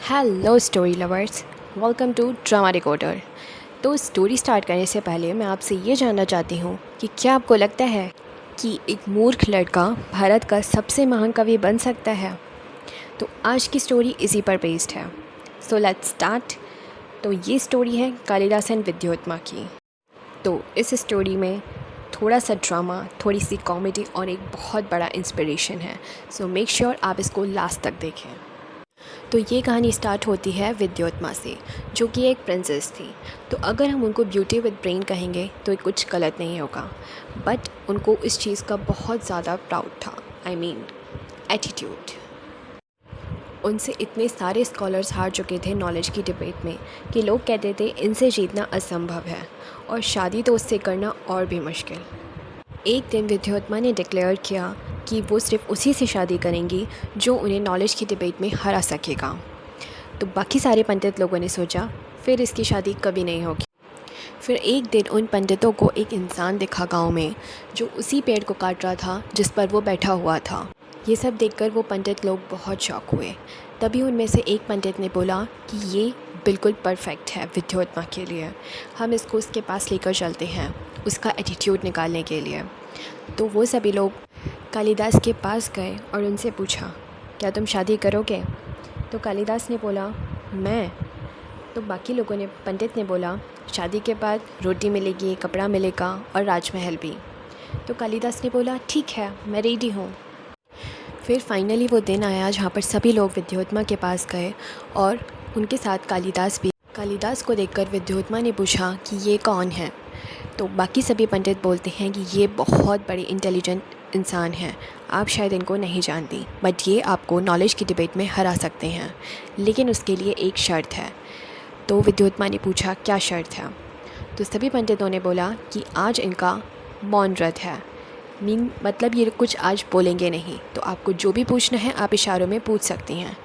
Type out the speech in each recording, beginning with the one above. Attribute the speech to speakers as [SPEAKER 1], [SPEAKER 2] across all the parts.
[SPEAKER 1] Hello story lovers, welcome to drama recorder. तो story start करने से पहले मैं आपसे ये जानना चाहती हूँ कि क्या आपको लगता है कि एक मूर्ख लड़का भारत का सबसे महान कवि बन सकता है? तो आज की स्टोरी इसी पर बेस्ड है। So let's start. तो ये स्टोरी है कालिदास एंड विद्योत्मा की। तो इस स्टोरी में थोड़ा सा ड्रामा, थोड़ी सी कॉमेडी और एक बहुत बड़ा इंस्पिरेशन है। सो मेक श्योर आप इसको लास्ट तक देखें। तो ये कहानी स्टार्ट होती है विद्योत्मा से, जो कि एक प्रिंसेस थी। तो अगर हम उनको ब्यूटी विद ब्रेन कहेंगे तो ये कुछ गलत नहीं होगा, बट उनको इस चीज़ का बहुत ज़्यादा प्राउड था। I mean attitude. उनसे इतने सारे स्कॉलर्स हार चुके थे नॉलेज की डिबेट में कि लोग कहते थे इनसे जीतना असंभव है, और शादी तो उससे करना और भी मुश्किल। एक दिन विद्योत्मा ने डिक्लेयर किया कि वो सिर्फ उसी से शादी करेंगी जो उन्हें नॉलेज की डिबेट में हरा सकेगा। तो बाकी सारे पंडित लोगों ने सोचा फिर इसकी शादी कभी नहीं होगी। फिर एक दिन उन पंडितों को एक इंसान दिखा गांव में, जो उसी पेड़ को काट रहा था जिस पर वो बैठा हुआ था। ये सब देखकर वो पंडित लोग बहुत शॉक हुए। तभी उनमें से एक पंडित ने बोला कि ये बिल्कुल परफेक्ट है विद्योत्मा के लिए, हम इसको उसके पास लेकर चलते हैं उसका एटीट्यूड निकालने के लिए। तो वो सभी लोग कालिदास के पास गए और उनसे पूछा, क्या तुम शादी करोगे? तो कालिदास ने बोला, मैं? तो बाकी लोगों ने, पंडित ने बोला, शादी के बाद रोटी मिलेगी, कपड़ा मिलेगा और राजमहल भी। तो कालिदास ने बोला, ठीक है, मैं रेडी हूँ। फिर फाइनली वो दिन आया जहाँ पर सभी लोग विद्योत्मा के पास गए और उनके साथ कालिदास भी। कालिदास को देखकर विद्योत्मा ने पूछा कि ये कौन है? तो बाकी सभी पंडित बोलते हैं कि ये बहुत बड़े इंटेलिजेंट इंसान हैं, आप शायद इनको नहीं जानती, बट ये आपको नॉलेज की डिबेट में हरा सकते हैं, लेकिन उसके लिए एक शर्त है। तो विद्योत्मा ने पूछा, क्या शर्त है? तो सभी पंडितों ने बोला कि आज इनका मौन व्रत है, मतलब ये कुछ आज बोलेंगे नहीं, तो आपको जो भी पूछना है आप इशारों में पूछ सकती हैं।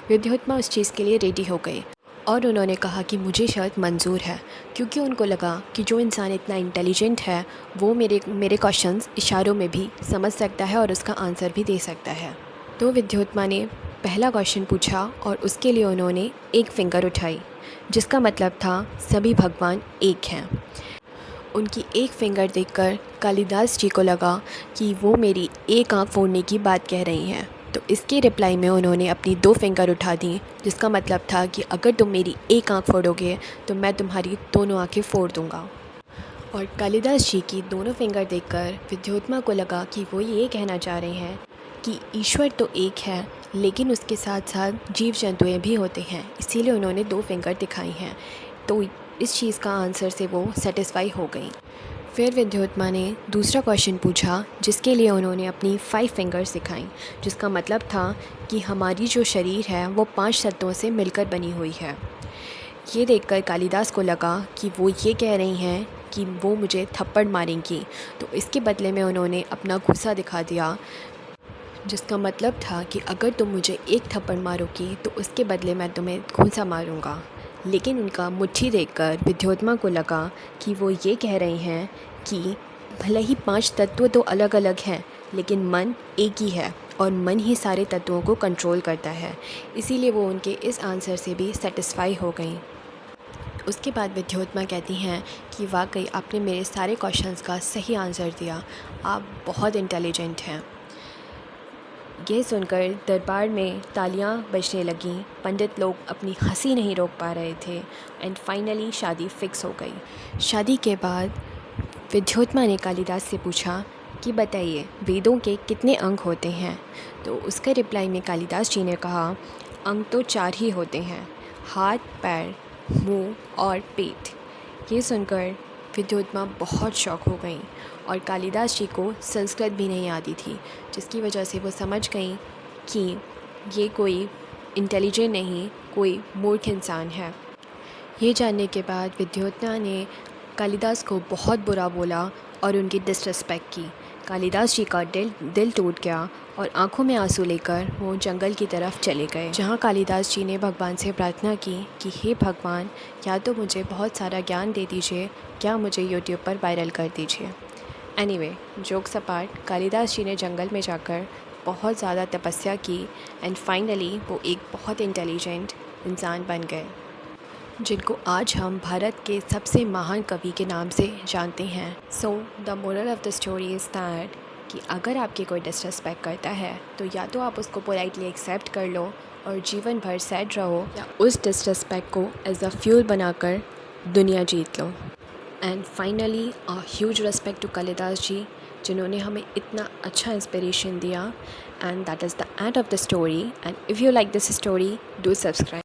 [SPEAKER 1] विद्योत्मा उस चीज़ के लिए रेडी हो गई और उन्होंने कहा कि मुझे शर्त मंजूर है, क्योंकि उनको लगा कि जो इंसान इतना इंटेलिजेंट है वो मेरे क्वेश्चंस इशारों में भी समझ सकता है और उसका आंसर भी दे सकता है। तो विद्योत्मा ने पहला क्वेश्चन पूछा और उसके लिए उन्होंने एक फिंगर उठाई, जिसका मतलब था सभी भगवान एक हैं। उनकी एक फिंगर देखकर कालिदास जी को लगा कि वो मेरी एक आँख फोड़ने की बात कह रही हैं। तो इसके रिप्लाई में उन्होंने अपनी 2 फिंगर उठा दी, जिसका मतलब था कि अगर तुम मेरी एक आँख फोड़ोगे तो मैं तुम्हारी दोनों आँखें फोड़ दूँगा। और कालिदास जी की दोनों फिंगर देखकर विद्योत्मा को लगा कि वो ये कहना चाह रहे हैं कि ईश्वर तो एक है, लेकिन उसके साथ साथ जीव जंतुएँ भी होते हैं, इसीलिए उन्होंने 2 फिंगर दिखाई हैं। तो इस चीज़ का आंसर से वो सेटिस्फाई हो गई। फिर विद्योत्मा ने दूसरा क्वेश्चन पूछा, जिसके लिए उन्होंने अपनी 5 फिंगर्स दिखाई, जिसका मतलब था कि हमारी जो शरीर है वो 5 तत्वों से मिलकर बनी हुई है। ये देखकर कालिदास को लगा कि वो ये कह रही हैं कि वो मुझे थप्पड़ मारेंगी, तो इसके बदले में उन्होंने अपना गुस्सा दिखा दिया, जिसका मतलब था कि अगर तुम मुझे एक थप्पड़ मारोगी तो उसके बदले मैं तुम्हें घूंसा मारूंगा। लेकिन उनका मुट्ठी देखकर विद्योत्मा को लगा कि वो ये कह रही हैं कि भले ही 5 तत्व तो अलग अलग हैं, लेकिन मन एक ही है और मन ही सारे तत्वों को कंट्रोल करता है। इसीलिए वो उनके इस आंसर से भी सेटिस्फाई हो गई। उसके बाद विद्योत्मा कहती हैं कि वाकई आपने मेरे सारे क्वेश्चंस का सही आंसर दिया, आप बहुत इंटेलिजेंट हैं। यह सुनकर दरबार में तालियां बजने लगीं। पंडित लोग अपनी हंसी नहीं रोक पा रहे थे एंड फाइनली शादी फ़िक्स हो गई। शादी के बाद विद्योत्मा ने कालिदास से पूछा कि बताइए वेदों के कितने अंग होते हैं? तो उसके रिप्लाई में कालिदास जी ने कहा, अंग तो 4 ही होते हैं, हाथ, पैर, मुंह और पेट। ये सुनकर विद्योत्मा बहुत शॉक हो गई और कालिदास जी को संस्कृत भी नहीं आती थी, जिसकी वजह से वो समझ गई कि ये कोई इंटेलिजेंट नहीं, कोई मूर्ख इंसान है। ये जानने के बाद विद्योत्मा ने कालिदास को बहुत बुरा बोला और उनकी डिसरिस्पेक्ट की। कालिदास जी का दिल टूट गया और आंखों में आंसू लेकर वो जंगल की तरफ चले गए, जहाँ कालिदास जी ने भगवान से प्रार्थना की कि हे भगवान, या तो मुझे बहुत सारा ज्ञान दे दीजिए, या मुझे यूट्यूब पर वायरल कर दीजिए। एनीवे, जोक्स अपार्ट, कालिदास जी ने जंगल में जाकर बहुत ज़्यादा तपस्या की एंड फाइनली वो एक बहुत इंटेलिजेंट इंसान बन गए, जिनको आज हम भारत के सबसे महान कवि के नाम से जानते हैं। So the moral of the story is that कि अगर आपकी कोई डिसरिस्पेक्ट करता है तो या तो आप उसको पोलाइटली एक्सेप्ट कर लो और जीवन भर सैड रहो, या उस डिसरिस्पेक्ट को एज अ फ्यूल बनाकर दुनिया जीत लो। And finally a huge respect to Kalidas ji, जिन्होंने हमें इतना अच्छा इंस्पिरेशन दिया। And that is the end of the story. And if you like this story, do subscribe.